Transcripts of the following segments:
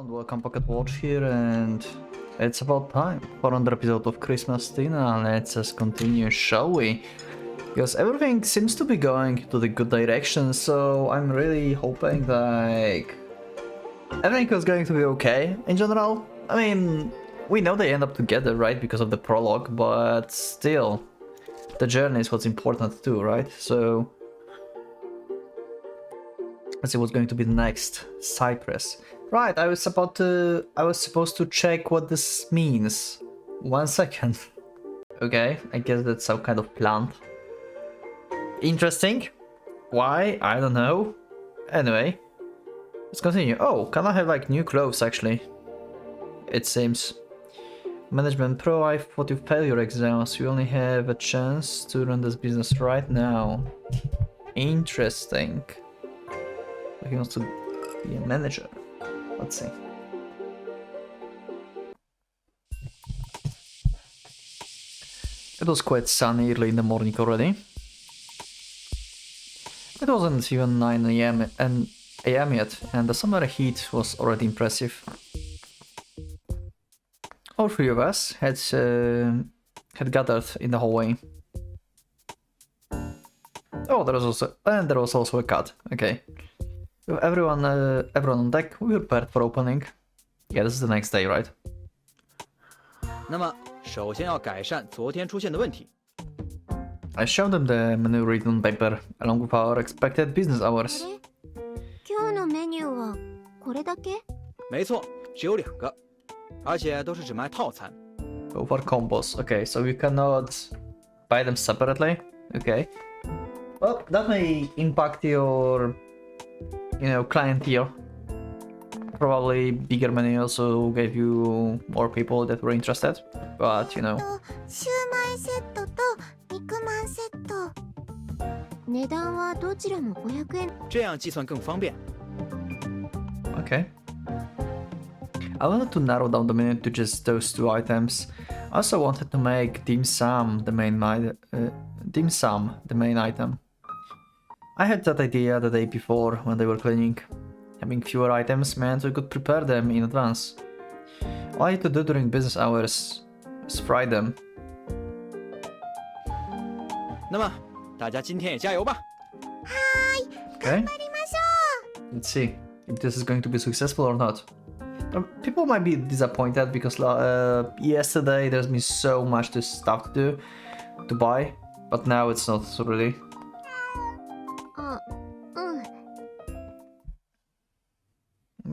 and welcome Pocket Watch here, and it's about time for another episode of Christmas Dinner. Let's just continue, shall we? Because everything seems to be going to the good direction, so I'm really hoping that everything was going to be okay in general. I mean, we know they end up together, right, because of the prologue, but still, the journey is what's important too, right? So let's see what's going to be the next. Cyprus. Right, I was supposed to check what this means. 1 second. Okay, I guess that's some kind of plant. Interesting. Why? I don't know. Anyway, let's continue. Oh, can I have like new clothes actually? It seems. Management Pro, I thought you failed your exams. You only have a chance to run this business right now. Interesting. He wants to be a manager. Let's see. It was quite sunny early in the morning already. It wasn't even 9 AM yet, and the summer heat was already impressive. All three of us had gathered in the hallway. Oh, there was also a cat. Okay. With everyone on deck, we were prepared for opening. Yeah, this is the next day, right? 那么，首先要改善昨天出现的问题。 I showed them the menu written on paper, along with our expected business hours. 今日のメニューはこれだけ？没错，只有2个，而且都是只卖套餐。 Go for combos. Okay, so you cannot buy them separately. Okay. Well, that may impact your, clientele. Probably bigger menu also gave you more people that were interested, but シューマイセットと肉まんセット。値段はどちらも500円。这样计算更方便。 Okay. I wanted to narrow down the menu to just those 2 items. I also wanted to make dim sum the main item. I had that idea the day before when they were cleaning. Having fewer items meant we could prepare them in advance. All I had to do during business hours is fry them. 那么，大家今天也加油吧。 Okay. Let's see if this is going to be successful or not. People might be disappointed because yesterday there's been so much stuff to buy, but now it's not really. あ、うん。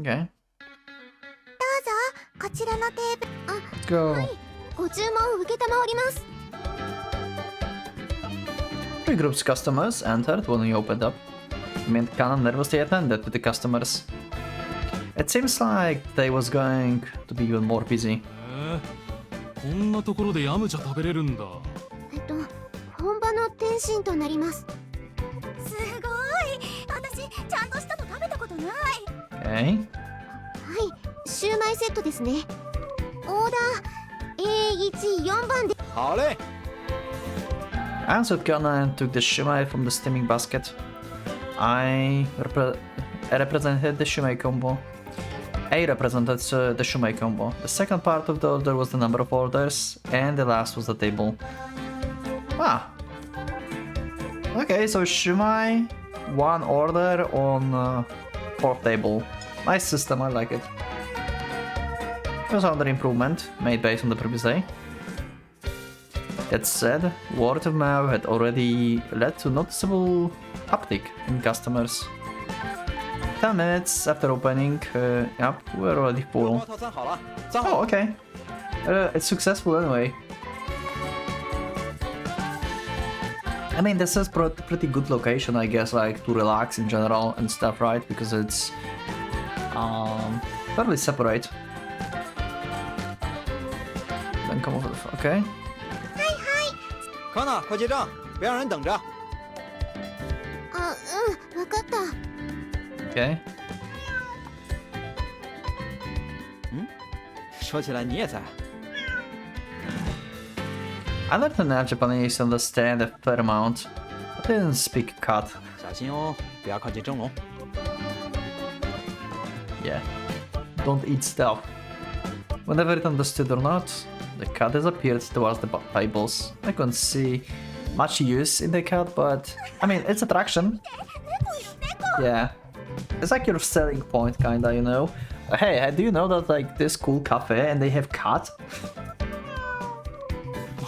Okay. どうぞこちらのテーブル。あ、 Let's go. ご注文を受けたまわります。 Three groups of customers entered when we opened up. Me and Kana nervously attended to the customers. It seems like they was going to be even more busy. こんなところでヤムチャ食べれるんだ。本場の点心となります。すごい。私ちゃんとしたの食べたことない。 Okay. はい、シューマイセットですね。オーダー A14 番で。好嘞。 I answered Kana and took the shumai from the steaming basket. I represented the shumai combo. A represented the shumai combo. The second part of the order was the number of orders, and the last was the table. Ah. Okay, so shumai, 1 order on 4th table. Nice system, I like it. There's another improvement made based on the previous day. That said, word of mouth had already led to noticeable uptick in customers. 10 minutes after opening, yep, we're already full. 套餐好了，站好。 Oh, okay. It's successful anyway. I mean, this is pretty good location, I guess, like to relax in general and stuff, right? Because it's fairly separate. Then come over. Okay. 康纳，快结账，别让人等着。あ、うん、わかった。 Okay. 说起来你也在。 I learned enough Japanese to understand a fair amount, but I didn't speak cut. 小心哦，不要靠近蒸笼。 Yeah. don't eat stuff. Whenever it understood or not, the cat disappeared towards the tables. I couldn't see much use in the cat, but I mean, it's attraction. Yeah. It's like your selling point, kinda, you know? Hey, do you know that like this cool cafe and they have cat?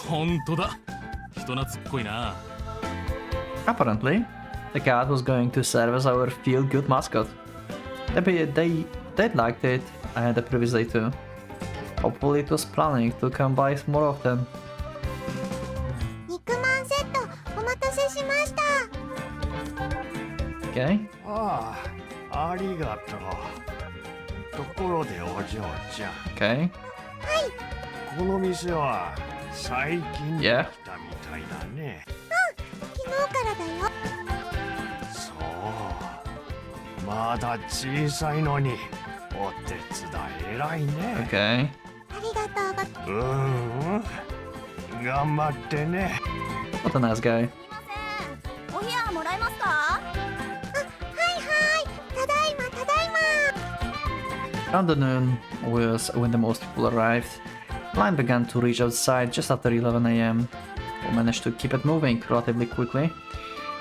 本当だ。人懐っこいな。 Apparently, the cat was going to serve as our feel-good mascot. They liked it the previous day too. Hopefully it was planning to come by more often. 肉まんセットお待たせしました。 Okay. ああ、ありがとう。ところでお嬢ちゃん、 Okay. この店は最近でき Yeah. たみたいだね。昨日からだよ。そう。まだ小さいのにお手伝い偉いね。 Okay. ありがとうご。頑張ってね。 What a nice guy. すいません。お部屋もらえますか？はいはい。ただいまただいま。 Around the noon was when the most people arrived. Line began to reach outside just after 11 a.m. We managed to keep it moving relatively quickly.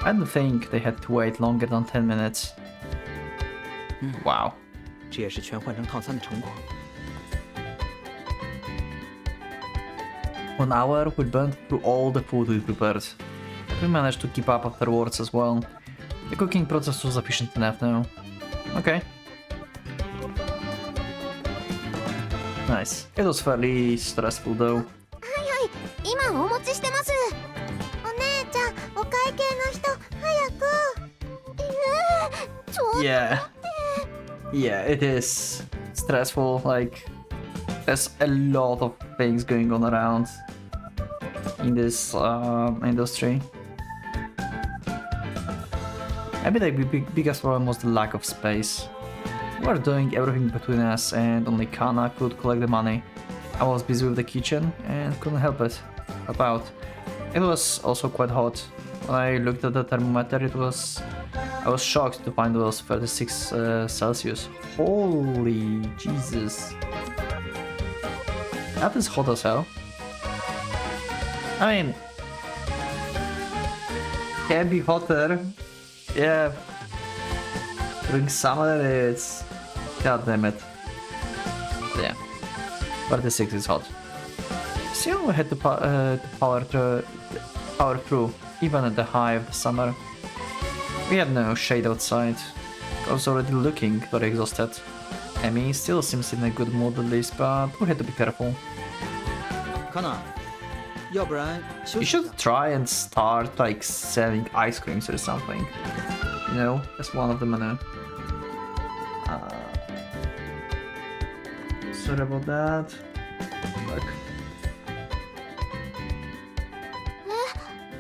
I don't think they had to wait longer than 10 minutes. Wow. 这也是全换成套餐的成果。 1 hour we burned through all the food we prepared. We managed to keep up afterwards as well. The cooking process was efficient enough now. Okay. Nice. It was fairly stressful though. はいはい。今お持ちしてます。お姉ちゃん、お会計の人、早く。ちょっと。 Yeah. Yeah, it is stressful. Like, there's a lot of things going on around in this industry. Maybe the biggest problem was the lack of space. We were doing everything between us and only Kana could collect the money. I was busy with the kitchen and couldn't help out. It was also quite hot. When I looked at the thermometer, I was shocked to find it was 36 Celsius. Holy Jesus. That is hot as hell. I mean, can be hotter. Yeah. During summer it's... God damn it. Yeah. 36 is hot. Still we had to power through, even at the high of the summer. We had no shade outside. I was already looking very exhausted. Amy still seems in a good mood at least, but we had to be careful. 康纳，要不然休 You 息一 should 下。 try and start like selling ice creams or something. You know, that's one of the menu. Sorry about that. Look.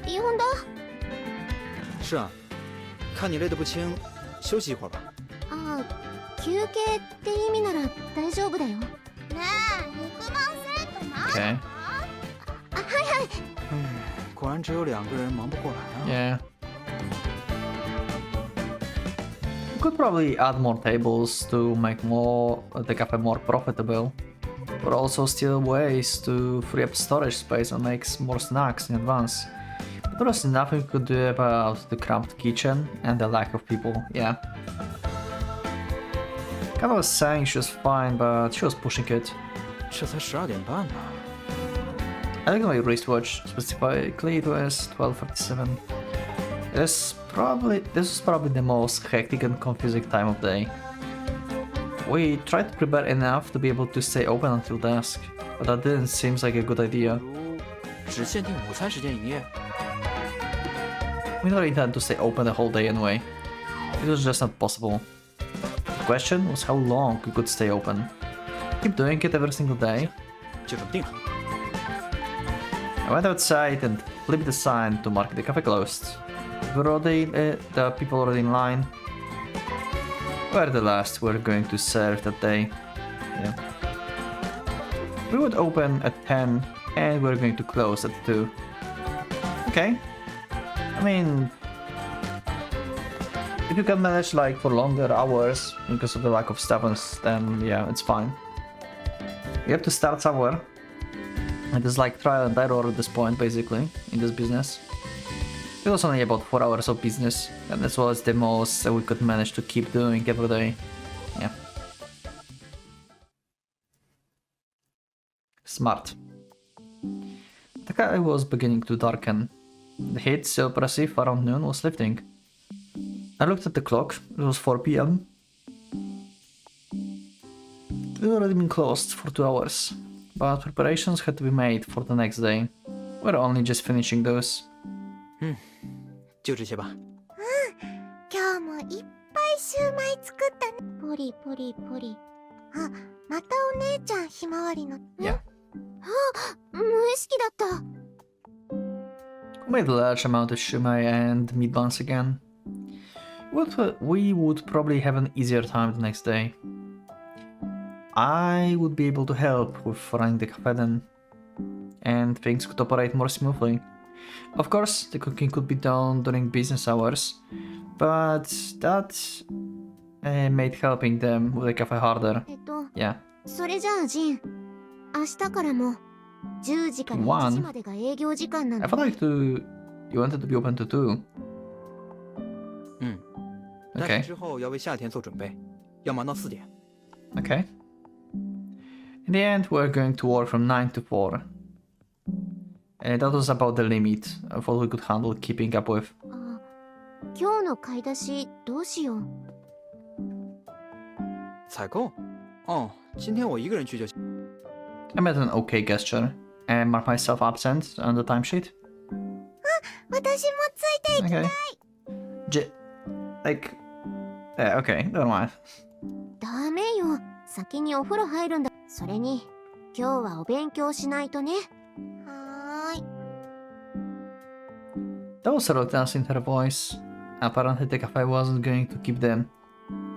呼んだ？是啊，看你累得不轻，休息一会儿吧。ああ、休憩って意味なら大丈夫だよ。ねえ、肉まんセットない Okay. 果然只有2个人忙不过来啊。 Yeah. We could probably add more tables to make the cafe more profitable. But also still ways to free up storage space and make more snacks in advance. But there was nothing we could do about the cramped kitchen and the lack of people, yeah. Kata was saying she was fine, but she was pushing it. 这才12点半呢。 I looked at my wristwatch, specifically it was 12:47. This was probably the most hectic and confusing time of day. We tried to prepare enough to be able to stay open until dusk, but that didn't seem like a good idea. 如只限定午餐时间营业。 We don't intend to stay open the whole day anyway. It was just not possible. The question was how long we could stay open. Keep doing it every single day. 就这么定了。 I went outside and flipped the sign to mark the cafe closed. The people already in line were the last we were going to serve that day. Yeah. We would open at 10 and we were going to close at 2. Okay. I mean, if you can manage like for longer hours because of the lack of stubborns, then yeah, it's fine. You have to start somewhere. It is like trial and error at this point, basically, in this business. It was only about 4 hours of business, and as well as the most that we could manage to keep doing every day. Yeah. Smart. The sky was beginning to darken. The heat, so oppressive around noon, was lifting. I looked at the clock. It was 4 p.m. It had already been closed for 2 hours, but preparations had to be made for the next day. We're only just finishing those. 就这些吧。今日もいっぱいシューマイ作ったね。ポリポリポリ。あ、またお姉ちゃんひまわりの。Yeah. 無意識だった。We made a large amount of shumai and meat buns again. We would probably have an easier time the next day. I would be able to help with running the cafe then, and things could operate more smoothly. Of course, the cooking could be done during business hours, but that made helping them with the cafe harder. Yeah. それじゃあジン、明日からも10時から1時までが営業時間な I の。 thought like you wanted to be open to 2. 但 Okay. 是之后要为夏天做准备，要忙到4点。 Okay. In the end, we're going to work from 9 to 4. That was about the limit of what we could handle keeping up with. あ、今日の買い出しどうしよう。采购？哦，今天我一个人去就行。 I made an okay gesture and marked myself absent on the timesheet. 私もついていきたい。 Okay. Okay, never mind. ダメよ。先にお風呂入るんだ。それに今日はお勉強しないとね。はーい。 There was reluctance in her voice. Apparently the cafe wasn't going to keep them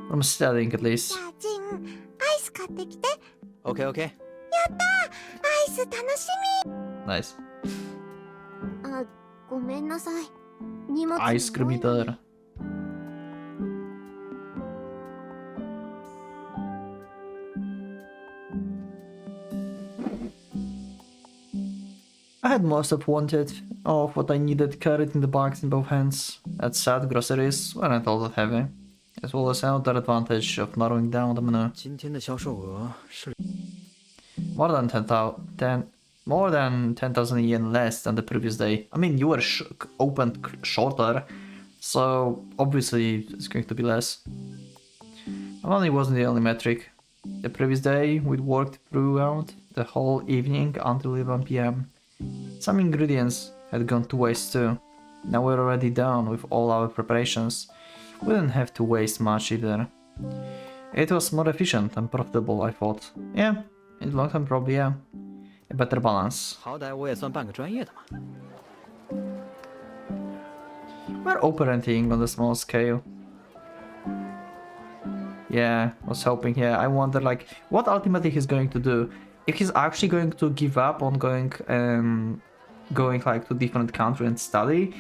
from studying at じ least. ゃあジン、アイス買ってきて。 OK OK。やったー。アイス楽し Nice. み。あ、ごめんなさい。荷物 Ice cream 多いのに eater. I had most of what I needed carried in the bags in both hands. That said, groceries weren't all that heavy, as well as another advantage of narrowing down the menu. 今天的销售额是 More than 10,000 yen less than the previous day. I mean, you were opened shorter, so obviously it's going to be less. Money wasn't the only metric. The previous day we'd worked throughout the whole evening until 11 p.m. Some ingredients had gone to waste too. Now we're already done with all our preparations. We didn't have to waste much either. It was more efficient and profitable, I thought. Yeah, in the long term probably yeah. A better balance. 好歹我也算半个专业的嘛。 We're operating on a small scale. Yeah, I was hoping, yeah. I wonder like what ultimately he's going to do. If he's actually going to give up on going like to different country and study,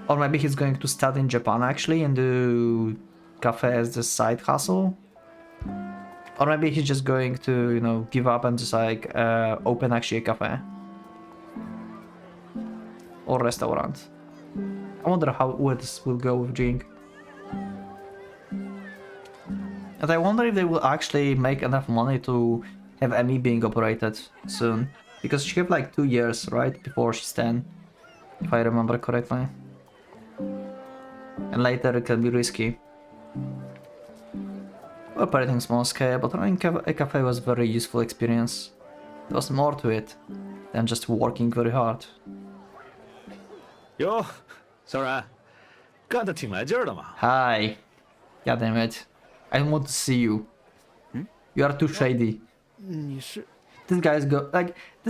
or maybe he's going to study in Japan actually and do cafe as the side hustle, or maybe he's just going to, you know, give up and just like open actually a cafe or restaurant. I wonder where this will go with Jing. And I wonder if they will actually make enough money to have Emmy being operated soon. Because she have like 2 years, right? Before she's 10. If I remember correctly. And later it can be risky. Operating small scale, but running a cafe was a very useful experience. There was more to it than just working very hard. 哟，小冉，干得挺来劲儿的嘛。 Hi. God damn it. I want to see you. You are too shady. 你是 This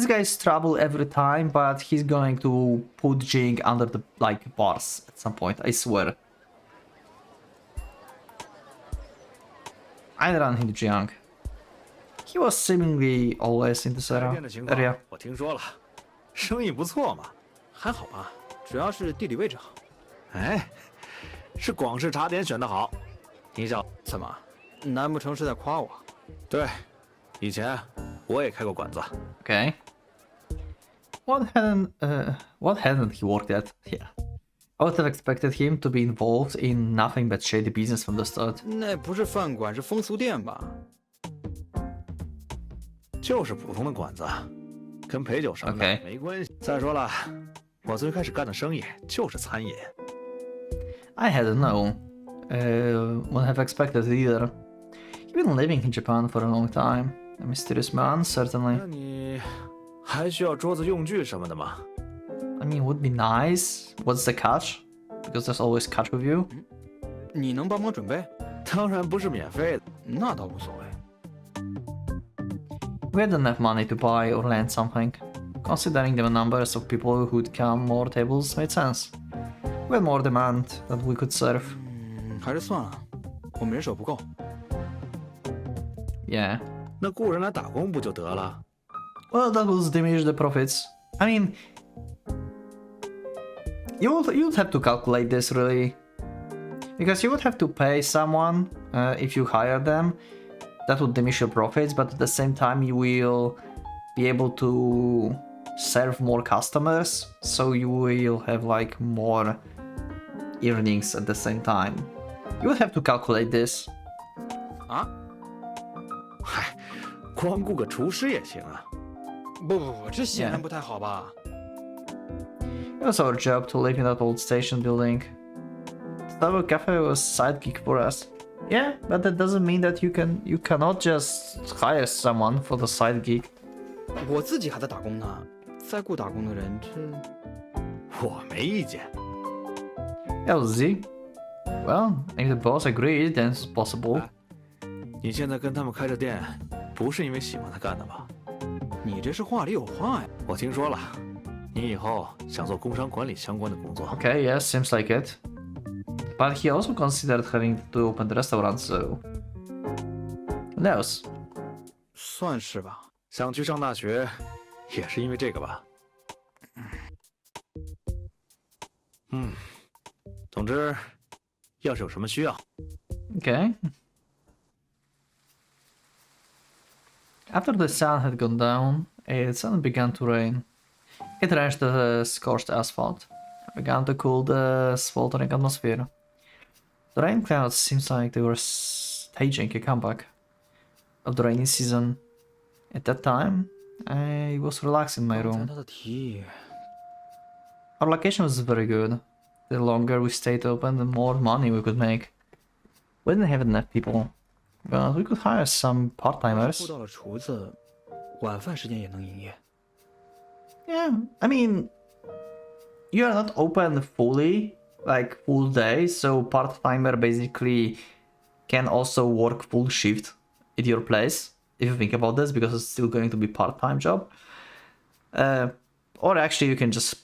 guy's trouble every time, but he's going to put Jing under the like bars at some point, I swear. I ran into Jiang. He was seemingly always in this 改变的情况 area. 我听说了，生意不错嘛。还好吧，主要是地理位置好。哎，是广式茶点选的好。你小怎么？难不成是在夸我？对，以前我也开过馆子。 Okay. What hasn't he worked at? Yeah. I would have expected him to be involved in nothing but shady business from the start. 那不是饭馆，是风俗店吧？就是普通的馆子，跟陪酒什么的 OK 没关系。再说了，我最开始干的生意就是餐饮。 I hadn't known. Wouldn't have expected it either. You've been living in Japan for a long time. A mysterious man, certainly. 那你还需要桌子用具什么的吗？ I mean, would be nice. What's the catch? Because there's always catch with you. 你能帮忙准备？当然不是免费的。那倒无所谓。 We hadn't enough money to buy or lend something. Considering the numbers of people who'd come, more tables made sense. We had more demand than we could serve. 还是算了，我们人手不够。 Yeah. 那雇人来打工不就得了？ Well, that would diminish the profits. I mean, you'd have to calculate this really, because you would have to pay someone if you hire them. That would diminish your profits, but at the same time, you will be able to serve more customers, so you will have like more earnings at the same time. You would have to calculate this. 啊？嗨，光雇个厨师也行啊。不，这显然不太好吧？ It was our job to live in that old station building. Starbucks Cafe was side gig for us. Yeah, but that doesn't mean that you cannot just hire someone for the side gig. 我自己还在打工呢，再雇打工的人，这我没意见。 LZ. Well, if the boss agreed, then it's possible. 你现在跟他们开着店，不是因为喜欢他干的吧？你这是话里有话呀。我听说了，你以后想做工商管理相关的工作。 Okay, yes, seems like it. But he also considered having to open the restaurant, so who knows? 算是吧。想去上大学，也是因为这个吧？总之，要是有什么需要， Okay. After the sun had gone down, it suddenly began to rain. It drenched the scorched asphalt, began to cool the sweltering atmosphere. The rain clouds seemed like they were staging a comeback of the rainy season. At that time, I was relaxed in my 刚才 room. 他的提议， Our location was very good. The longer we stayed open, the more money we could make. We didn't have enough people, but we could hire some 雇 part-timers. 到了厨子，晚饭时间也能营业。 Yeah, I mean, you are not open fully, like full day, so part-timer basically can also work full shift at your place, if you think about this, because it's still going to be part-time job. Or actually you can just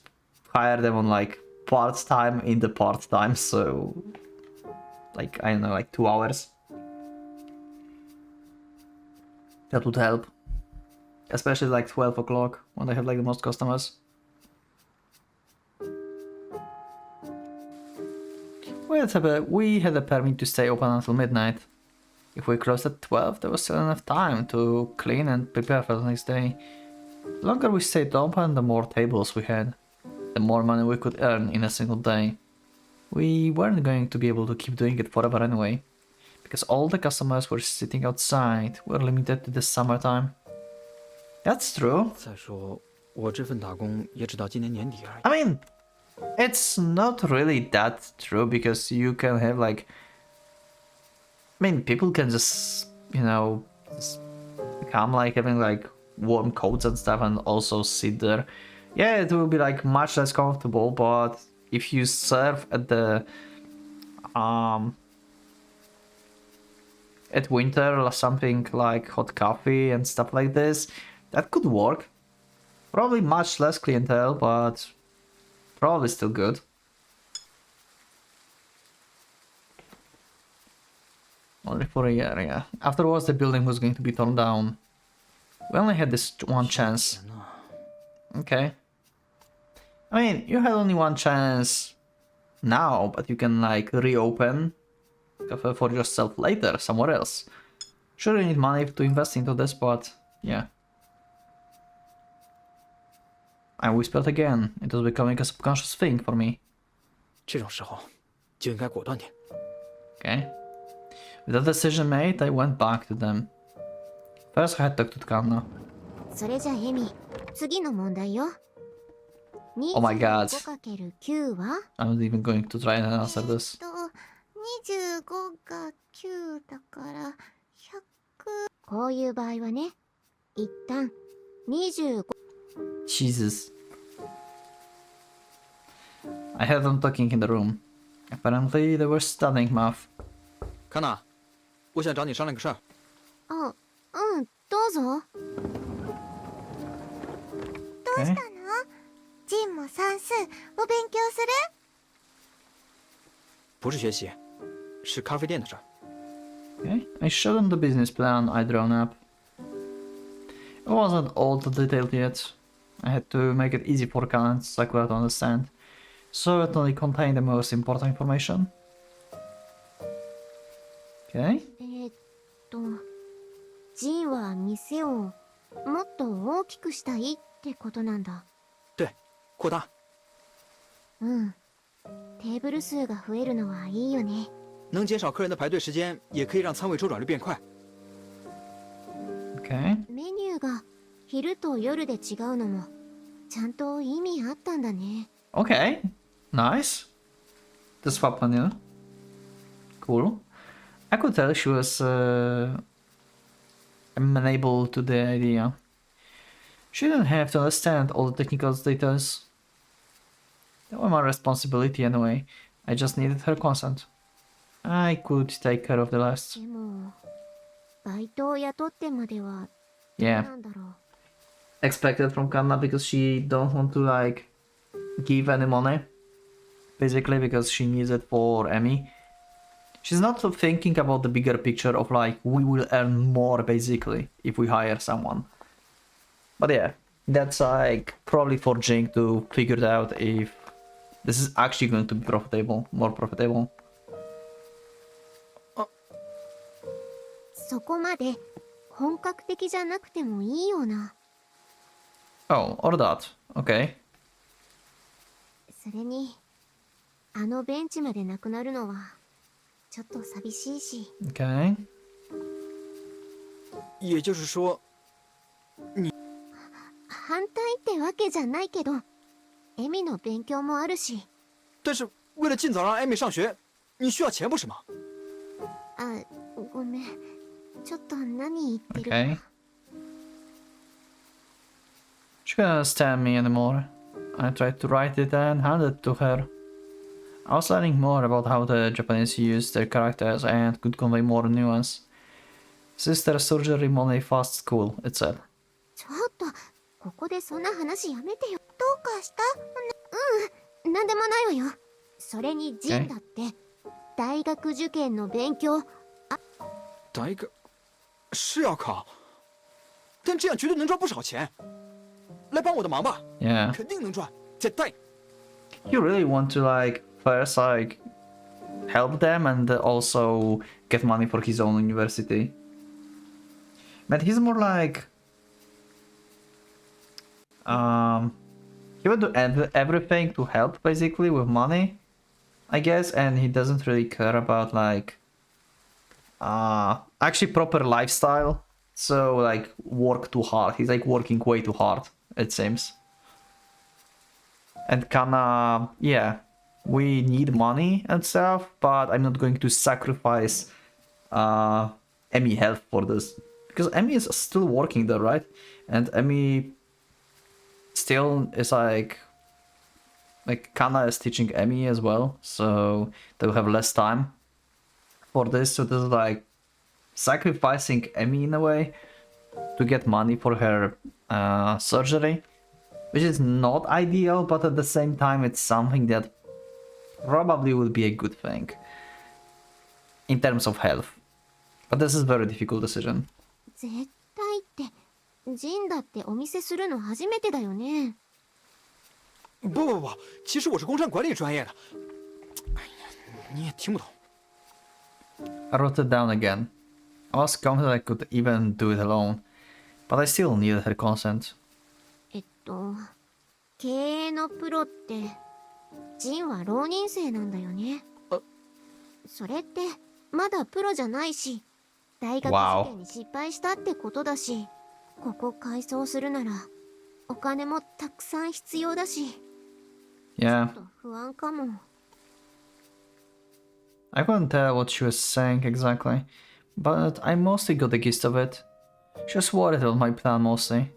hire them on like part-time in the part-time, so like, I don't know, like 2 hours. That would help. Especially like 12 o'clock, when they have like the most customers. We had a permit to stay open until midnight. If we closed at 12, there was still enough time to clean and prepare for the next day. The longer we stayed open, the more tables we had, the more money we could earn in a single day. We weren't going to be able to keep doing it forever anyway, because all the customers were sitting outside, were limited to the summertime. That's true. 再说，我这份打工也只到今年年底而已。 I mean, it's not really that true, because you can have like, I mean, people can just, you know, just become like having like warm coats and stuff and also sit there. Yeah, it will be like much less comfortable, but if you serve at the at winter or something like hot coffee and stuff like this, that could work. Probably much less clientele, but probably still good. Only for a year, yeah. Afterwards, the building was going to be torn down. We only had this one chance. 天呐， Okay. I mean, you had only one chance now, but you can like reopen cafe for yourself later somewhere else. Sure, you need money to invest into this, but yeah. I whispered again. It was becoming a subconscious thing for me. 这种时候就应该果断点。 Okay. With that decision made, I went back to them. First, I had talked to Kanna. それじゃエミ、次の問題よ。 Oh my god. 25×9 は I'm not even going to try and answer this. 25が9だから100。こういう場合はね、一旦25。 Jesus. I heard them talking in the room. Apparently, they were studying math. 康纳，我想找你商量个事儿。あ、うん、どうぞ。どうしたの？ジンも算数お勉強する？不是学習，是咖啡店的事儿。 Okay, I showed them the business plan I'd drawn up. It wasn't all too detailed yet. I had to make it easy for Kana and Sakura to understand, so it only contained the most important information. Okay. ジンは店をもっと大きくしたいってことなんだ。对，扩大。うん。テーブル数が増えるのはいいよね。能减少客人的排队时间，也可以让仓位周转率变快。 Okay. メニューが昼と夜で違うのもちゃんと意味あったんだね。Okay. Nice. The swap menu. Cool. I could tell she was amenable to the idea. She didn't have to understand all the technical details. They were my responsibility anyway. I just needed her consent. I could take care of the rest. でもバイトを雇ってまではどう Yeah. なんだろう。Expected from Kanna because she don't want to like give any money. Basically because she needs it for Emmy. She's not thinking about the bigger picture of like we will earn more basically if we hire someone. But yeah, that's like probably for Jing to figure it out if this is actually going to be profitable, more profitable. そこまで本格的じゃなくてもいいよな。Oh, or that. Okay. それにあのベンチまでなくなるのはちょっと寂しいし。 Okay. 也就是说，反対ってわけじゃないけど、エミの勉強もあるし。但是为了尽早让艾米上学，你需要钱不是吗？あ、ごめん。ちょっと何言ってるか。 Okay. She couldn't understand me anymore. I tried to write it and hand it to her. I was learning more about how the Japanese use their characters and could convey more nuance. Sister surgery money fast school, it said. ちょっとここでそんな話やめてよ。どうかした？うん、なんでもないわよ。それにジンだって大学受験の勉強。大学是要考，但这样绝对能赚不少钱。来帮我的忙吧， Yeah. 肯定能赚，絶対。 You really want to like first like help them and also get money for his own university. But he's more like he would do everything to help basically with money, I guess, and he doesn't really care about like actually proper lifestyle. So like work too hard. He's like working way too hard, it seems. And kinda, yeah, we need money and stuff, but I'm not going to sacrifice Emmy health for this. Because Emmy is still working there, right? And Emmy still is like Kana is teaching Emmy as well, so they'll have less time for this. So this is like sacrificing Emmy in a way to get money for her surgery, which is not ideal, but at the same time it's something that probably would be a good thing in terms of health. But this is a very difficult decision. 絶対ってジンだってお店するの初めてだよね。不，其实我是工商管理专业的。你也听不懂。 I wrote it down again. I was confident I could even do it alone, but I still needed her consent. 経営のプロってジンは浪人生なんだよね。それってまだプロじゃないし、大学受験に失敗したってことだし、ここ改装するならお金もたくさん必要だし、ちょ Yeah, っと不安かも。 I couldn't tell what she was saying exactly, but I mostly got the gist of it. She was worried about my plan mostly.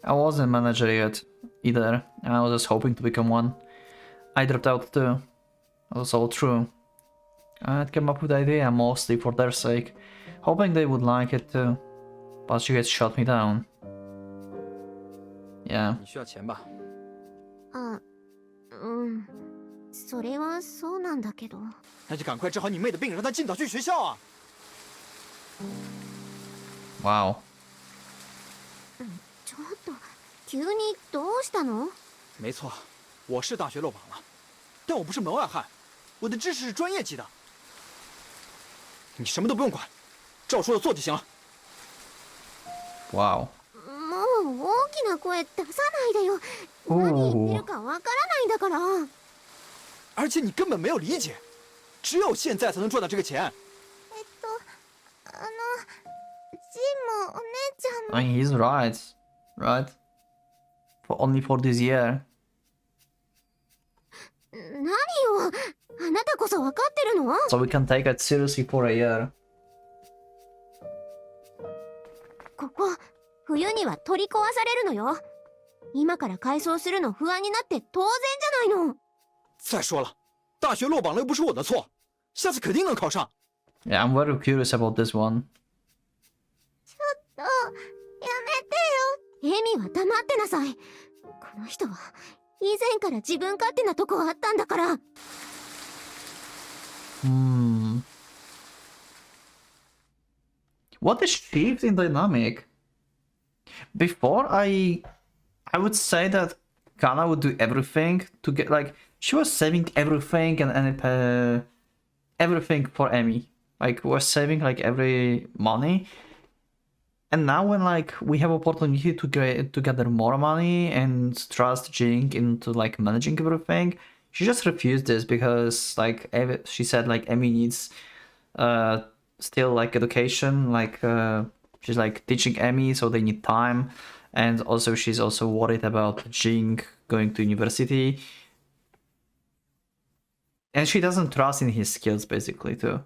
I wasn't a manager yet either, and I was just hoping to become one. I dropped out too. That was all true. I came up with the idea mostly for their sake, hoping they would like it too. But she had shut me down. Yeah. 你需要钱吧？あ、それはそうなんだけど。那就赶快治好你妹的病，让她尽早去学校啊！ Wow. ちょっと急にどうしたの？没错，我是大学落榜了，但我不是门外汉，我的知识是专业级的。你什么都不用管，照说的做就行了。 Wow. もう大きな声出さないでよ。何言ってるかわからないんだから。而且你根本没有理解，只有现在才能赚到这个钱。ジンもお姉ちゃんも。 I mean, he's right. Right? Only for this year. 何よ、あなたこそ分かってるの？ So we can take it seriously for a year. ここ冬には取り壊されるのよ。今から改装するの不安になって当然じゃないの。再说了，大学落榜了又不是我的错，下次肯定能考上。 Yeah, I'm very curious about this one. やめてよ。エミは黙ってなさい。この人は以前から自分勝手なとこあったんだから。What a shift in dynamic. Before I would say that Kana would do everything to get like she was saving everything and everything for Emi. Like was saving like every money. And now when like we have opportunity to gather more money and trust Jing into like managing everything, she just refused this because like she said like Emi needs still like education, like she's like teaching Emi, so they need time, and also she's also worried about Jing going to university, and she doesn't trust in his skills basically too.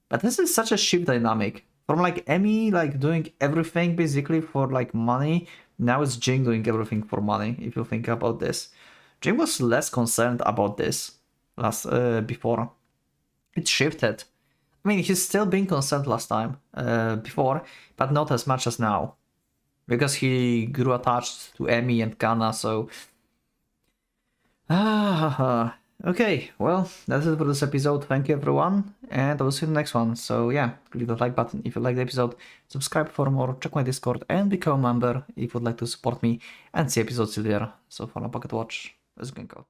But this is such a shift dynamic from like Emi like doing everything basically for like money. Now it's Jing doing everything for money. If you think about this, Jing was less concerned about this before. It shifted. I mean, he's still being concerned last time, before, but not as much as now. Because he grew attached to Emi and Kana, so... Okay, well, that's it for this episode. Thank you everyone, and I will see you in the next one. So yeah, click the like button if you like the episode, subscribe for more, check my Discord, and become a member if you'd like to support me and see episodes still there. So for now, Pocket Watch, let's go out.